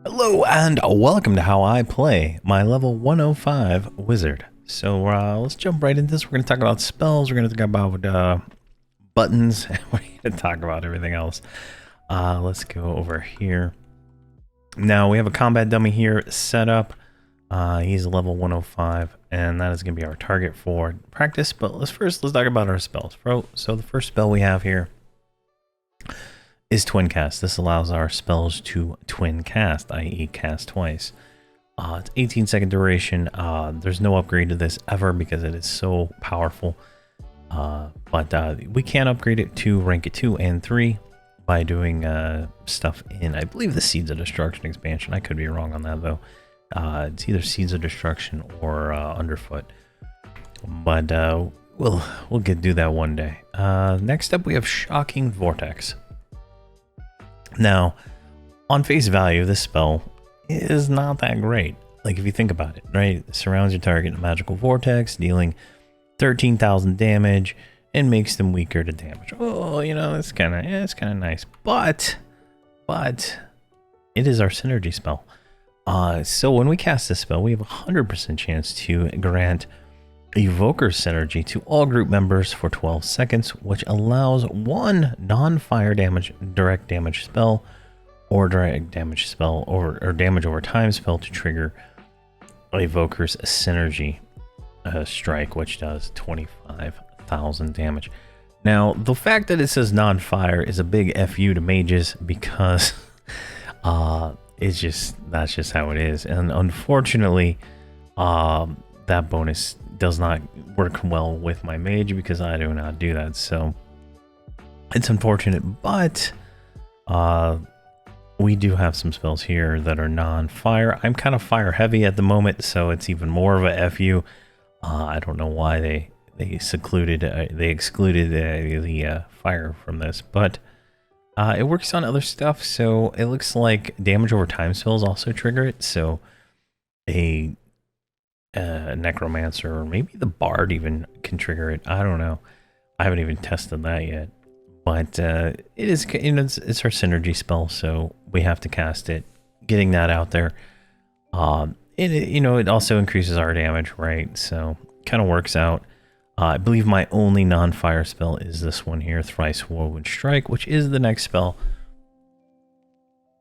Hello and welcome to How I Play, my level 105 wizard. So let's jump right into this. We're going to talk about spells, we're going to talk about buttons, and we're going to talk about everything else. Let's go over here. Now we have a combat dummy here set up. He's level 105, and that is going to be our target for practice. But let's talk about our spells. So the first spell we have here is Twin Cast. This allows our spells to twin cast, i.e. cast twice. It's 18-second duration. There's no upgrade to this ever because it is so powerful. But we can upgrade it to rank 2 and 3 by doing stuff in, I believe, the Seeds of Destruction expansion. I could be wrong on that, though. It's either Seeds of Destruction or Underfoot. But we'll do that one day. Next up, we have Shocking Vortex. Now, on face value, this spell is not that great. Like, if you think about it, right? It surrounds your target in a magical vortex, dealing 13,000 damage, and makes them weaker to damage. Oh, you know, it's kind of nice. But it is our synergy spell. So when we cast this spell, we have a 100% chance to grant Evoker Synergy to all group members for 12 seconds, which allows one non-fire damage, direct damage spell, or direct damage spell, or damage over time spell to trigger Evoker's Synergy strike, which does 25,000 damage. Now, the fact that it says non-fire is a big FU to mages because that's just how it is. And unfortunately, that bonus does not work well with my mage because I do not do that, so it's unfortunate. But we do have some spells here that are non-fire. I'm kind of fire heavy at the moment, so it's even more of a FU. I don't know why they excluded the fire from this, but it works on other stuff. So it looks like damage over time spells also trigger it. So a necromancer, or maybe the bard even can trigger it. I don't know. I haven't even tested that yet. But it is, you know, it's our synergy spell, so we have to cast it. Getting that out there. It also increases our damage, right? So kind of works out. I believe my only non-fire spell is this one here, Thrice Woven Strike, which is the next spell.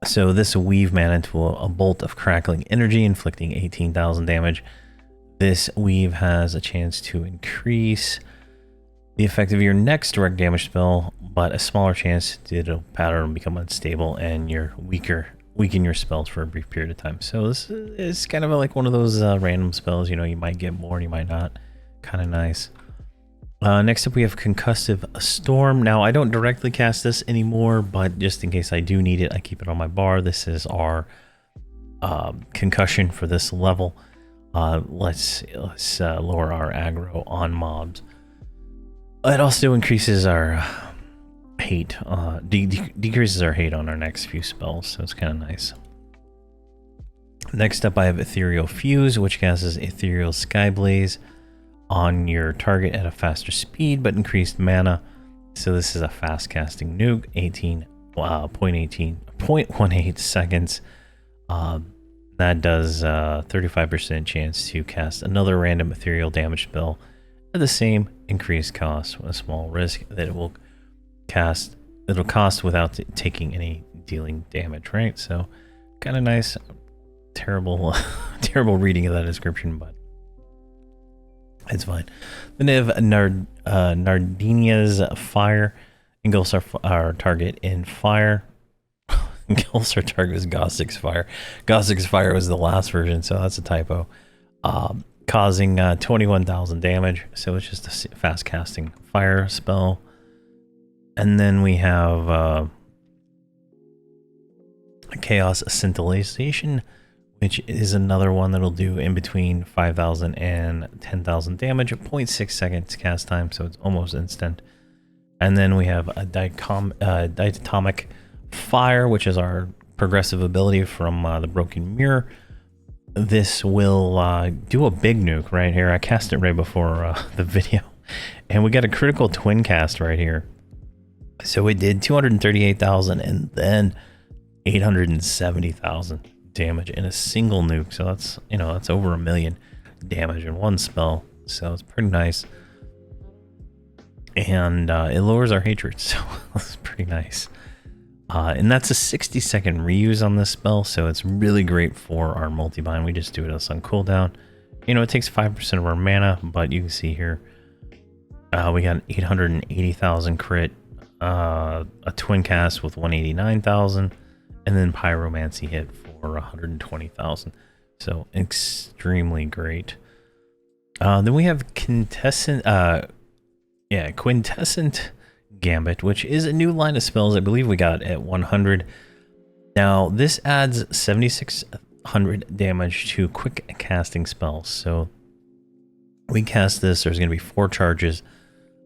So this will weave mana into a bolt of crackling energy, inflicting 18,000 damage. This weave has a chance to increase the effect of your next direct damage spell, but a smaller chance it'll pattern become unstable and weaken your spells for a brief period of time. So this is kind of like one of those random spells, you know, you might get more and you might not. Kind of nice. Next up we have Concussive Storm. Now I don't directly cast this anymore, but just in case I do need it, I keep it on my bar. This is our concussion for this level. Let's lower our aggro on mobs. It also increases our hate, decreases our hate on our next few spells, so it's kind of nice. Next up I have Ethereal Fuse, which casts Ethereal Skyblaze on your target at a faster speed but increased mana. So this is a fast casting nuke, 0.18 seconds. That does 35% chance to cast another random ethereal damage spell at the same increased cost with a small risk that it will cast. It'll cost without taking any dealing damage, right? So kind of nice. Terrible reading of that description, but it's fine. Then we have Nardinia's Fire. Engulfs our target in fire. Engulfs our target is Gothic's Fire. Gothic's Fire was the last version, so that's a typo. Causing 21,000 damage, so it's just a fast casting fire spell. And then we have Chaos Scintillation, which is another one that'll do in between 5,000 and 10,000 damage, 0.6 seconds cast time, so it's almost instant. And then we have a Diatomic Fire, which is our progressive ability from the Broken Mirror. This will do a big nuke right here. I cast it right before the video, and we got a critical twin cast right here. So it did 238,000 and then 870,000 damage in a single nuke. So that's, you know, that's over 1 million damage in one spell. So it's pretty nice. And it lowers our hatred, so that's pretty nice. And that's a 60-second reuse on this spell, so it's really great for our multi-bind. We just do it as on cooldown. You know, it takes 5% of our mana, but you can see here, we got 880,000 crit, a twin cast with 189,000, and then pyromancy hit for 120,000. So extremely great. Then we have Quintessent Gambit, which is a new line of spells I believe we got at 100. Now, this adds 7,600 damage to quick casting spells. So we cast this, there's going to be 4 charges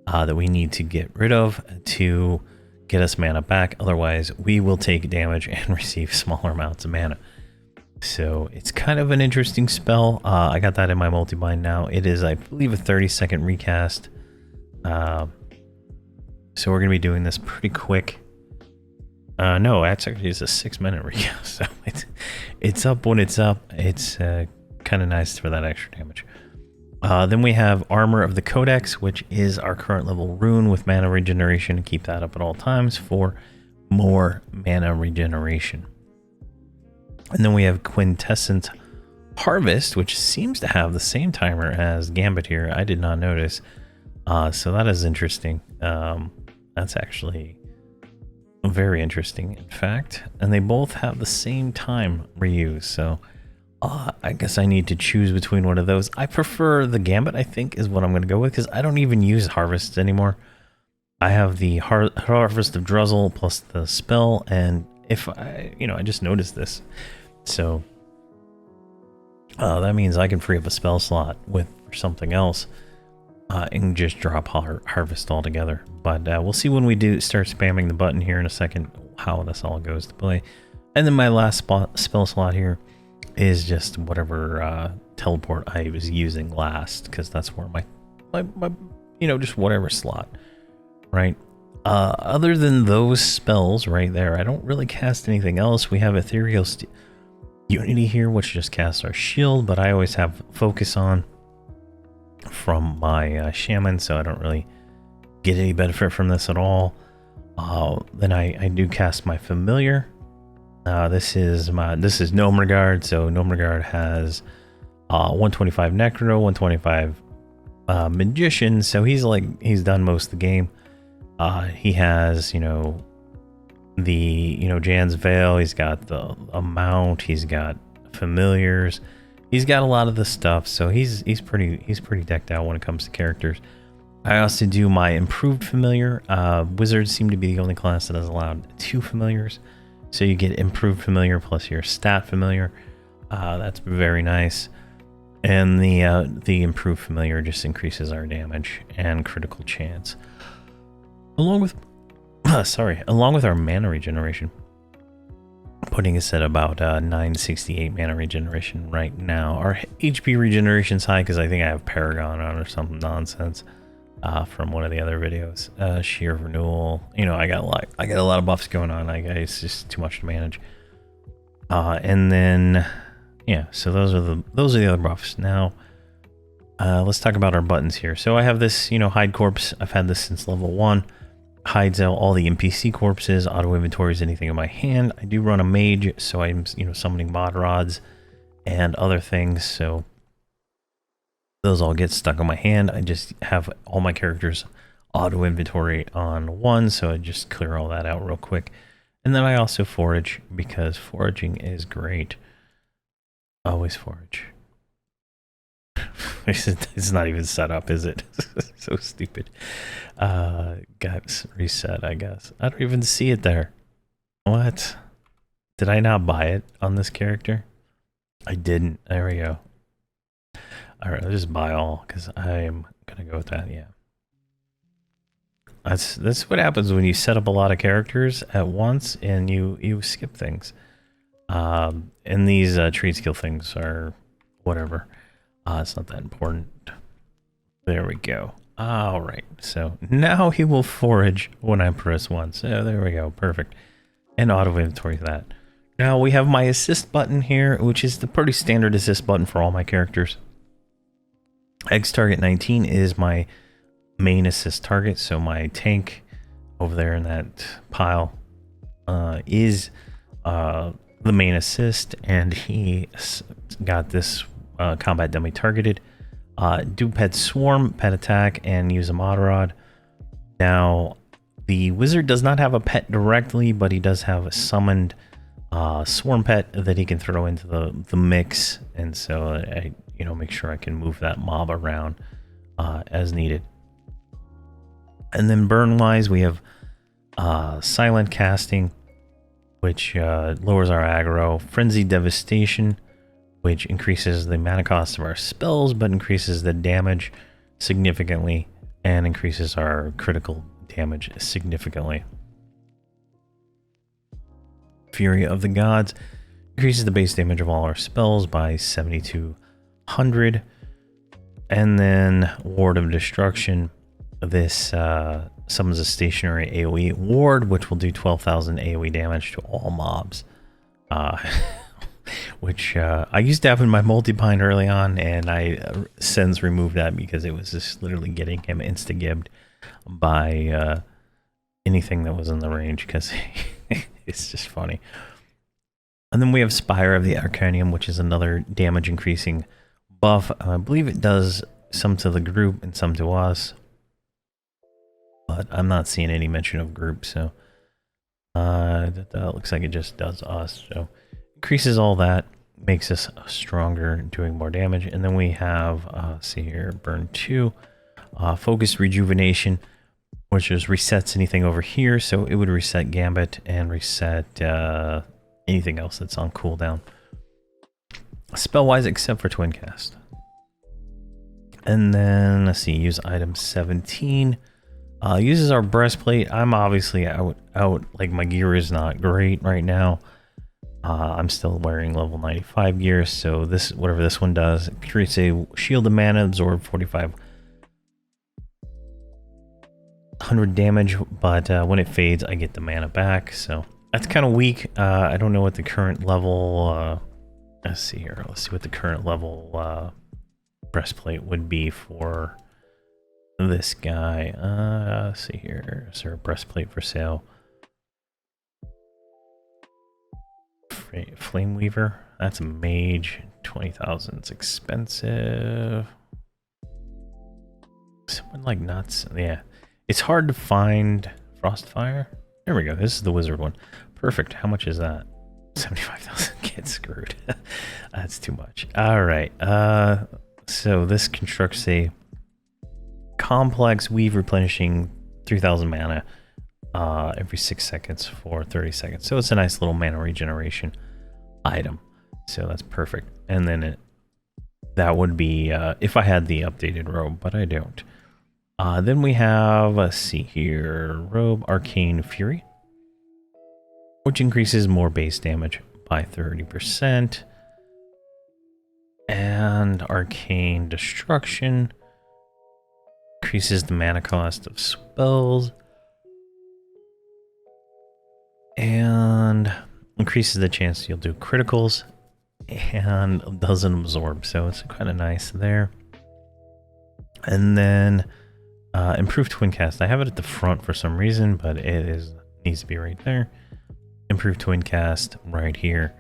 that we need to get rid of to get us mana back. Otherwise, we will take damage and receive smaller amounts of mana. So it's kind of an interesting spell. I got that in my multi-bind now. It is, I believe, a 30-second recast. So we're going to be doing this pretty quick. No, actually it's a 6-minute recast. So it's up when it's up. It's kind of nice for that extra damage. Then we have Armor of the Codex, which is our current level rune with mana regeneration. Keep that up at all times for more mana regeneration. And then we have Quintessent Harvest, which seems to have the same timer as Gambit here. I did not notice. So that is interesting. That's actually very interesting, in fact. And they both have the same time reuse. So I guess I need to choose between one of those. I prefer the Gambit, I think, is what I'm going to go with, because I don't even use Harvest anymore. I have the Harvest of Druzzle plus the spell, and if I, you know, I just noticed this. So that means I can free up a spell slot with something else and just drop Harvest altogether. But we'll see when we do start spamming the button here in a second how this all goes to play. And then my last spell slot here is just whatever teleport I was using last, because that's where my you know, just whatever slot, right? Other than those spells right there, I don't really cast anything else. We have Ethereal Unity here, which just casts our shield, but I always have Focus on from my Shaman, so I don't really get any benefit from this at all. Then I do cast my Familiar. This is Gnome Regard, so Gnome Regard has 125 Necro, 125 Magician, so he's done most of the game. He has, you know, Jan's Veil, he's got the Mount, he's got Familiars, he's got a lot of the stuff, so he's pretty decked out when it comes to characters. I also do my Improved Familiar. Wizards seem to be the only class that has allowed 2 Familiars, so you get Improved Familiar plus your Stat Familiar. That's very nice. And the Improved Familiar just increases our damage and critical chance, along with along with our mana regeneration, putting us at about 968 mana regeneration right now. Our HP regeneration is high because I think I have Paragon on or some nonsense from one of the other videos. Sheer Renewal, you know, I got a lot of buffs going on. It's just too much to manage. And then yeah, so those are the other buffs. Now let's talk about our buttons here. So I have this, you know, Hide Corpse. I've had this since level 1. Hides out all the NPC corpses, auto inventories anything in my hand. I do run a mage, so I'm, you know, summoning mod rods and other things, so those all get stuck on my hand. I just have all my characters auto inventory on 1, so I just clear all that out real quick. And then I also forage, because foraging is great. Always forage. It's not even set up, is it? So stupid. Got reset, I guess. I don't even see it there. What? Did I not buy it on this character? I didn't. There we go. Alright, I'll just buy all, because I'm gonna go with that, yeah. That's what happens when you set up a lot of characters at once and you skip things. And these trade skill things are whatever. It's not that important. There we go. All right. So now he will forage when I press 1. So there we go. Perfect. And auto inventory that. Now we have my assist button here, which is the pretty standard assist button for all my characters. X target 19 is my main assist target, so my tank over there in that pile is the main assist, and he got this combat dummy targeted. Do pet swarm, pet attack, and use a mod rod. Now, the wizard does not have a pet directly, but he does have a summoned swarm pet that he can throw into the mix, and so I make sure I can move that mob around as needed. And then burn wise, we have silent casting, which lowers our aggro, frenzied devastation, which increases the mana cost of our spells but increases the damage significantly and increases our critical damage significantly. Fury of the Gods increases the base damage of all our spells by 7,200. And then Ward of Destruction. This summons a stationary AoE ward, which will do 12,000 AoE damage to all mobs. Which I used to have in my Multibind early on, and I since removed that because it was just literally getting him insta-gibbed by anything that was in the range, because it's just funny. And then we have Spire of the Arcanium, which is another damage increasing buff. I believe it does some to the group and some to us, but I'm not seeing any mention of group, so that looks like it just does us. So increases all that, makes us stronger, doing more damage. And then we have, see here, Burn 2, Focus Rejuvenation, which just resets anything over here. So it would reset Gambit and reset anything else that's on cooldown, spell-wise, except for Twin Cast. And then, let's see, use item 17. Uses our breastplate. I'm obviously out, like my gear is not great right now. I'm still wearing level 95 gear, so this, whatever this one does, it creates a shield of mana, absorb 4,500 damage, but when it fades, I get the mana back, so that's kind of weak. I don't know what the current level, let's see here, let's see what the current level breastplate would be for this guy. Let's see here, is there a breastplate for sale? Flame Weaver, that's a mage, 20,000. It's expensive. Someone like nuts. Yeah, it's hard to find Frostfire. There we go. This is the wizard one. Perfect. How much is that? 75,000. Get screwed. That's too much. All right. So this constructs a complex weave replenishing 3,000 mana every 6 seconds for 30 seconds. So it's a nice little mana regeneration item. So that's perfect. And then that would be if I had the updated robe, but I don't. Then we have, let's see here, robe Arcane Fury, which increases more base damage by 30%. And Arcane Destruction increases the mana cost of spells and increases the chance you'll do criticals and doesn't absorb, so it's kind of nice there. And then improved twin cast. I have it at the front for some reason, but it needs to be right there. Improved twin cast right here.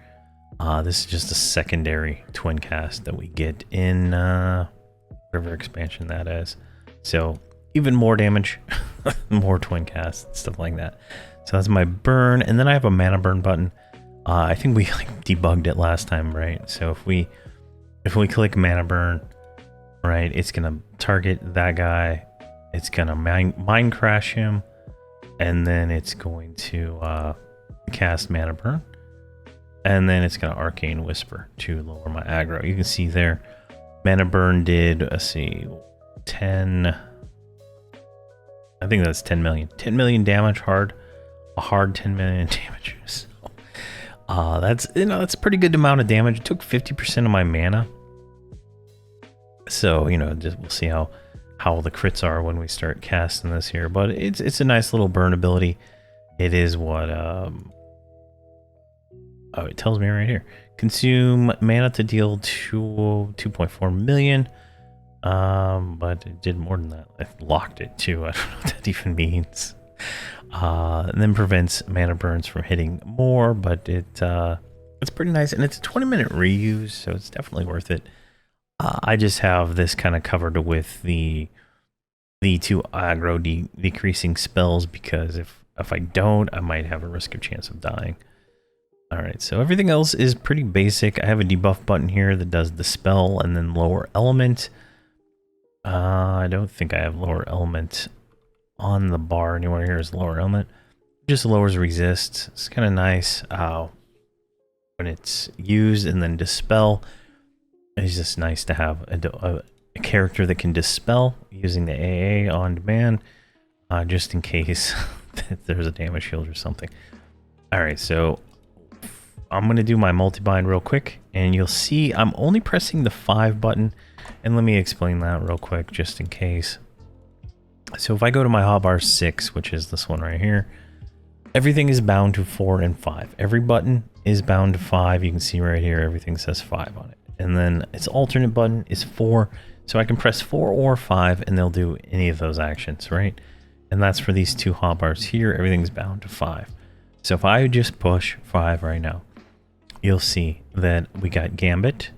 This is just a secondary twin cast that we get in whatever expansion that is. So even more damage, more twin cast, stuff like that. So that's my burn, and then I have a mana burn button. I think we like debugged it last time, right? So if we click mana burn, right, it's gonna target that guy. It's gonna mind crash him, and then it's going to cast mana burn, and then it's gonna arcane whisper to lower my aggro. You can see there, mana burn did, let's see, 10. I think that's 10 million. 10 million damage hard. A hard 10 million damage. So, that's that's a pretty good amount of damage. It took 50% of my mana. So just we'll see how the crits are when we start casting this here. But it's a nice little burn ability. It is what Oh, it tells me right here. Consume mana to deal 2.4 million. But it did more than that. I locked it too. I don't know what that even means. And then prevents mana burns from hitting more, but it's pretty nice, and it's a 20-minute reuse, so it's definitely worth it. I just have this kind of covered with the two aggro decreasing spells, because if I don't, I might have a risk of chance of dying. All right, so everything else is pretty basic. I have a debuff button here that does the spell and then lower element. I don't think I have lower element on the bar anywhere. Here is lower element. Just lowers resist. It's kind of nice when it's used, and then dispel. It's just nice to have a character that can dispel using the AA on demand, just in case there's a damage shield or something. All right, so I'm going to do my multibind real quick, and you'll see I'm only pressing the 5 button. And let me explain that real quick, just in case. So if I go to my hotbar 6, which is this one right here, everything is bound to 4 and 5. Every button is bound to 5. You can see right here, everything says 5 on it. And then its alternate button is 4. So I can press 4 or 5, and they'll do any of those actions, right? And that's for these two hotbars here. Everything's bound to 5. So if I just push 5 right now, you'll see that we got Gambit,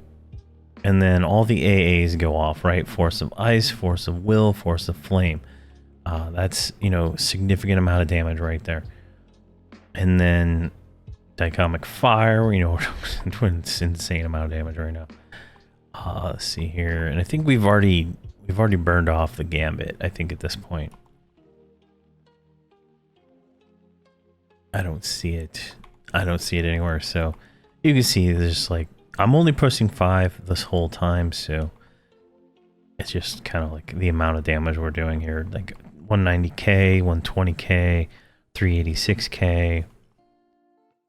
and then all the AAs go off, right? Force of Ice, Force of Will, Force of Flame. That's, you know, significant amount of damage right there. And then Dichomic Fire, you know, it's insane amount of damage right now. Let's see here, and I think we've already burned off the Gambit, I think, at this point. I don't see it. I don't see it anywhere. So you can see there's like, I'm only pushing 5 this whole time, so it's just kind of like the amount of damage we're doing here, like 190k, 120k, 386k,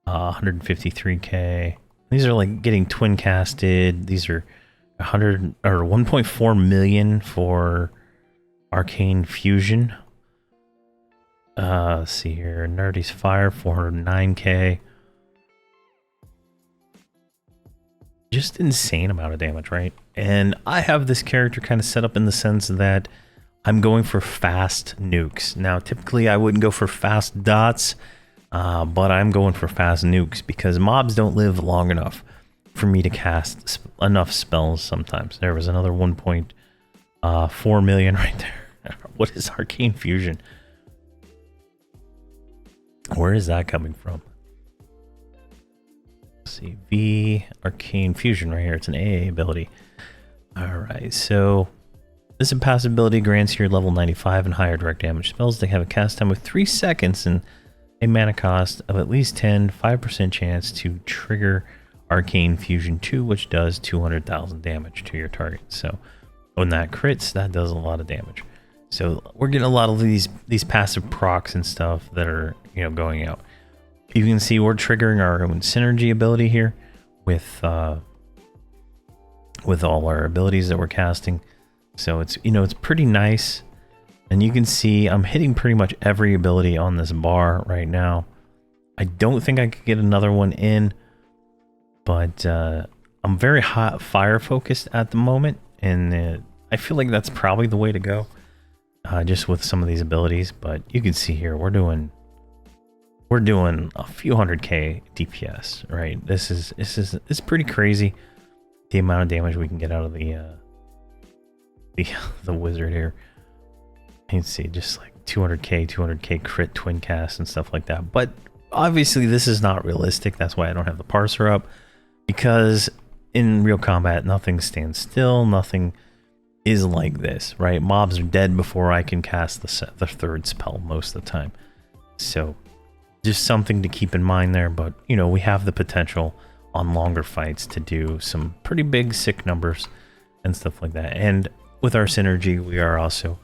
153k. These are like getting twin casted. These are 100 or 1.4 million for Arcane Fusion. Let's see here, Nerdy's Fire, 409k. Just insane amount of damage, right? And I have this character kind of set up in the sense that I'm going for fast nukes. Now, typically I wouldn't go for fast dots, but I'm going for fast nukes because mobs don't live long enough for me to cast enough spells sometimes. There was another 1.4 million right there. What is Arcane Fusion? Where is that coming from? See, V Arcane Fusion right here. It's an AA ability. Alright, so this passive ability grants your level 95 and higher direct damage spells. They have a cast time of 3 seconds and a mana cost of at least 5% chance to trigger Arcane Fusion 2, which does 200,000 damage to your target. So when that crits, that does a lot of damage. So we're getting a lot of these passive procs and stuff that are, you know, going out. You can see we're triggering our own synergy ability here with all our abilities that we're casting. So it's, you know, it's pretty nice. And you can see I'm hitting pretty much every ability on this bar right now. I don't think I could get another one in, but I'm very hot fire focused at the moment, and I feel like that's probably the way to go, just with some of these abilities. But you can see here we're doing a few 100k DPS, right? It's pretty crazy the amount of damage we can get out of the wizard here. You can see just like 200k crit twin cast and stuff like that. But obviously this is not realistic. That's why I don't have the parser up, because in real combat nothing stands still. Nothing is like this, right? Mobs are dead before I can cast the third spell most of the time. So just something to keep in mind there. But you know, we have the potential on longer fights to do some pretty big sick numbers and stuff like that. And with our synergy, we are also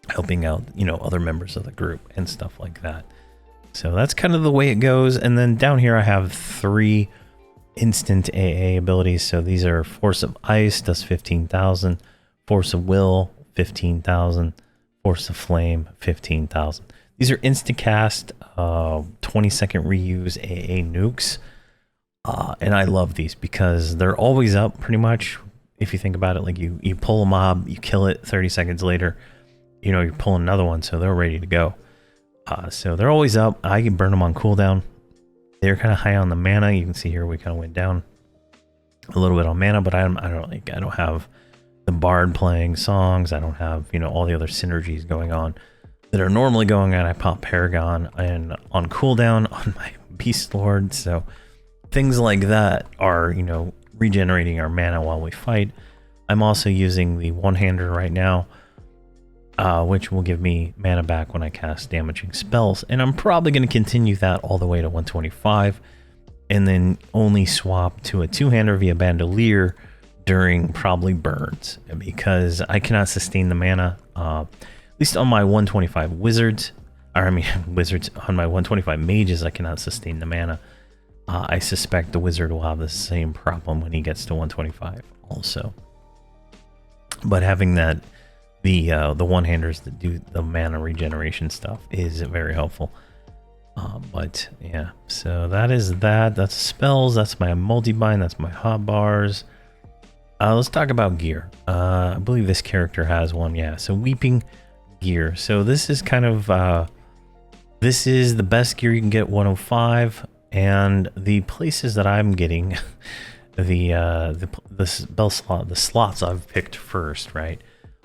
helping out, you know, other members of the group and stuff like that. So that's kind of the way it goes. And then down here I have 3 instant AA abilities. So these are Force of Ice, does 15,000, Force of Will, 15,000, Force of Flame, 15,000. These are instacast, 20-second reuse AA nukes. And I love these because they're always up pretty much. If you think about it, like you pull a mob, you kill it, 30 seconds later, you know, you're pulling another one, so they're ready to go. So they're always up. I can burn them on cooldown. They're kind of high on the mana. You can see here we kind of went down a little bit on mana, but I don't have the bard playing songs. I don't have, you know, all the other synergies going on that are normally going on. I pop Paragon and on cooldown on my Beast Lord. So things like that are, you know, regenerating our mana while we fight. I'm also using the one-hander right now, which will give me mana back when I cast damaging spells. And I'm probably going to continue that all the way to 125 and then only swap to a two-hander via Bandolier during probably burns, because I cannot sustain the mana, at least on my 125 wizards, or I mean wizards, on my 125 mages I cannot sustain the mana. I suspect the wizard will have the same problem when he gets to 125 also. But having that, the one-handers that do the mana regeneration stuff is very helpful. But yeah, so that is that. That's spells. That's my multi-bind. That's my hotbars. Let's talk about gear. I believe this character has one. Yeah, so Weeping gear. So this is kind of this is the best gear you can get at 105, and the places that I'm getting the spell slot, the slots I've picked first, right,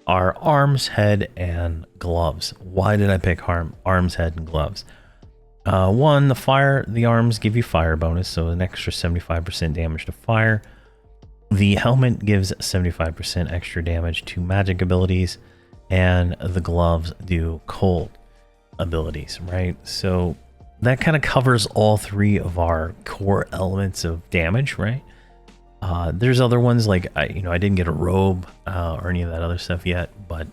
are arms, head, and gloves. Why did I pick arms, head, and gloves? One, the arms give you fire bonus, so an extra 75% damage to fire. The helmet gives 75% extra damage to magic abilities, and the gloves do cold abilities, right? So that kind of covers all three of our core elements of damage, right? There's other ones like I didn't get a robe or any of that other stuff yet, but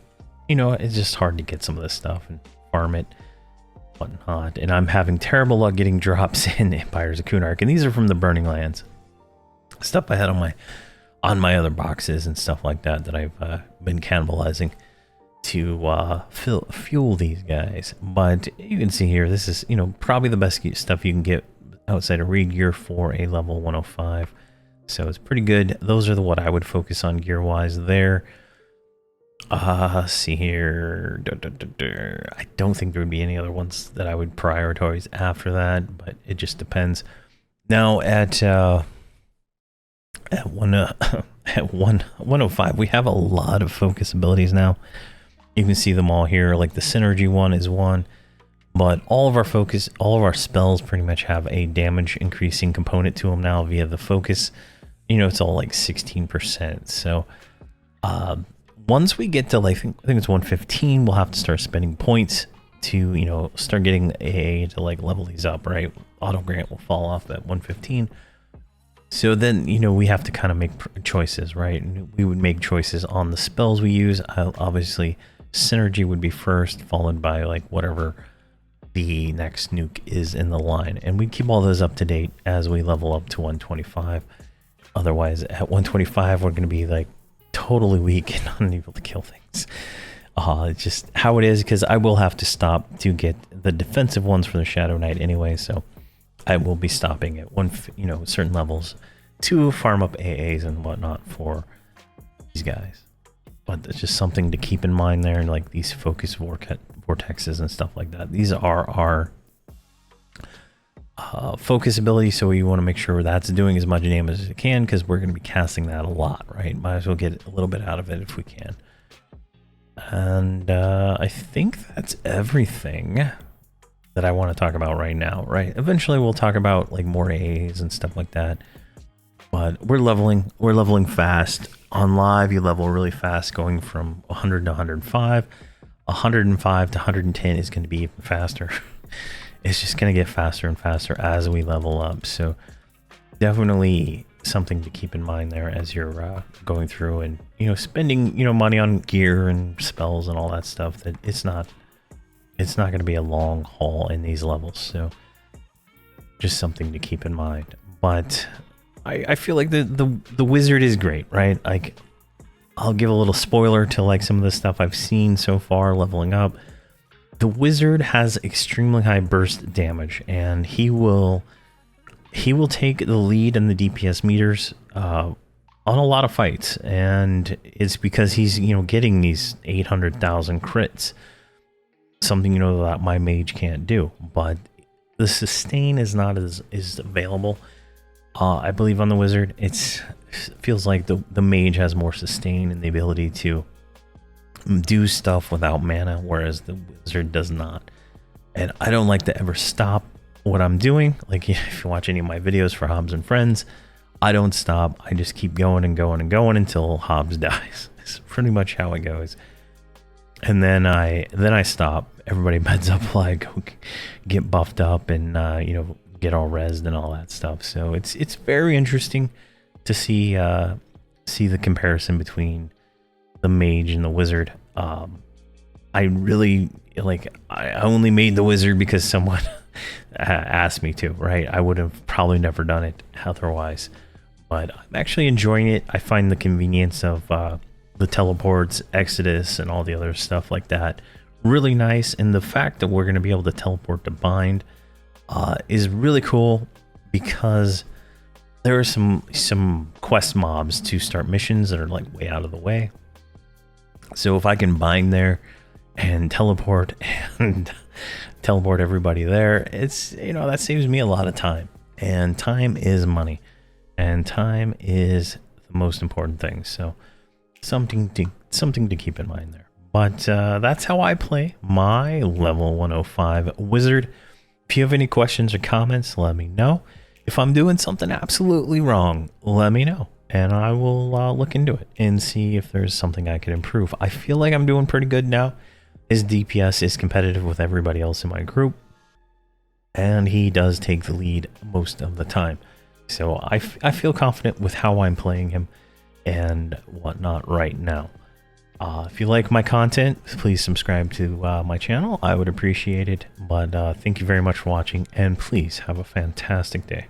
you know, it's just hard to get some of this stuff and farm it, whatnot. And I'm having terrible luck getting drops in Empires of Kunark, and these are from the Burning Lands stuff I had on my other boxes and stuff like that I've been cannibalizing to fuel these guys. But you can see here, this is, you know, probably the best stuff you can get outside of raid gear for a level 105. So it's pretty good. Those are what I would focus on gear wise there. See here. I don't think there would be any other ones that I would prioritize after that, but it just depends. Now at 105, we have a lot of focus abilities now. You can see them all here. Like the synergy one is one, but all of our spells pretty much have a damage increasing component to them now via the focus. You know, it's all like 16%. So once we get to, like, I think it's 115, we'll have to start spending points to, you know, start getting AA to like level these up, right? Auto grant will fall off at 115. So then, you know, we have to kind of make choices, right? And we would make choices on the spells we use. Obviously, synergy would be first, followed by like whatever the next nuke is in the line. And we keep all those up to date as we level up to 125. Otherwise, at 125, we're going to be like totally weak and unable to kill things. It's just how it is, because I will have to stop to get the defensive ones for the Shadow Knight anyway. So I will be stopping at certain levels to farm up AAs and whatnot for these guys. But it's just something to keep in mind there, and like these focus vortexes and stuff like that. These are our focus ability, so we want to make sure that's doing as much damage as it can, because we're going to be casting that a lot, right? Might as well get a little bit out of it if we can. And I think that's everything that I want to talk about right now, right? Eventually we'll talk about like more A's and stuff like that. But we're leveling fast. On live, you level really fast, going from 100 to 105. 105 to 110 is going to be even faster. It's just going to get faster and faster as we level up. So definitely something to keep in mind there as you're going through and, you know, spending, you know, money on gear and spells and all that stuff. That it's not going to be a long haul in these levels. So just something to keep in mind. But I feel like the wizard is great, right? Like, I'll give a little spoiler to like some of the stuff I've seen so far leveling up. The wizard has extremely high burst damage, and he will take the lead in the DPS meters on a lot of fights, and it's because he's getting these 800,000 crits, something that my mage can't do. But the sustain is not as available. I believe on the wizard, it feels like the mage has more sustain and the ability to do stuff without mana, whereas the wizard does not. And I don't like to ever stop what I'm doing. Like, if you watch any of my videos for Hobbs and Friends, I don't stop. I just keep going and going and going until Hobbs dies. It's pretty much how it goes. And then I stop. Everybody beds up, like, get buffed up and get all rezzed and all that stuff. So it's very interesting to see the comparison between the mage and the wizard. I really I only made the wizard because someone asked me to, right? I would have probably never done it otherwise, but I'm actually enjoying it. I find the convenience of the teleports, Exodus, and all the other stuff like that really nice, and the fact that we're going to be able to teleport to bind is really cool, because there are some quest mobs to start missions that are like way out of the way. So if I can bind there and teleport everybody there, it's that saves me a lot of time, and time is money, and time is the most important thing. So something to keep in mind there. But that's how I play my level 105 wizard. If you have any questions or comments, let me know. If I'm doing something absolutely wrong, let me know, and I will look into it and see if there's something I can improve. I feel like I'm doing pretty good now. His DPS is competitive with everybody else in my group, and he does take the lead most of the time. So I feel confident with how I'm playing him and whatnot right now. If you like my content, please subscribe to my channel. I would appreciate it. But thank you very much for watching, and please have a fantastic day.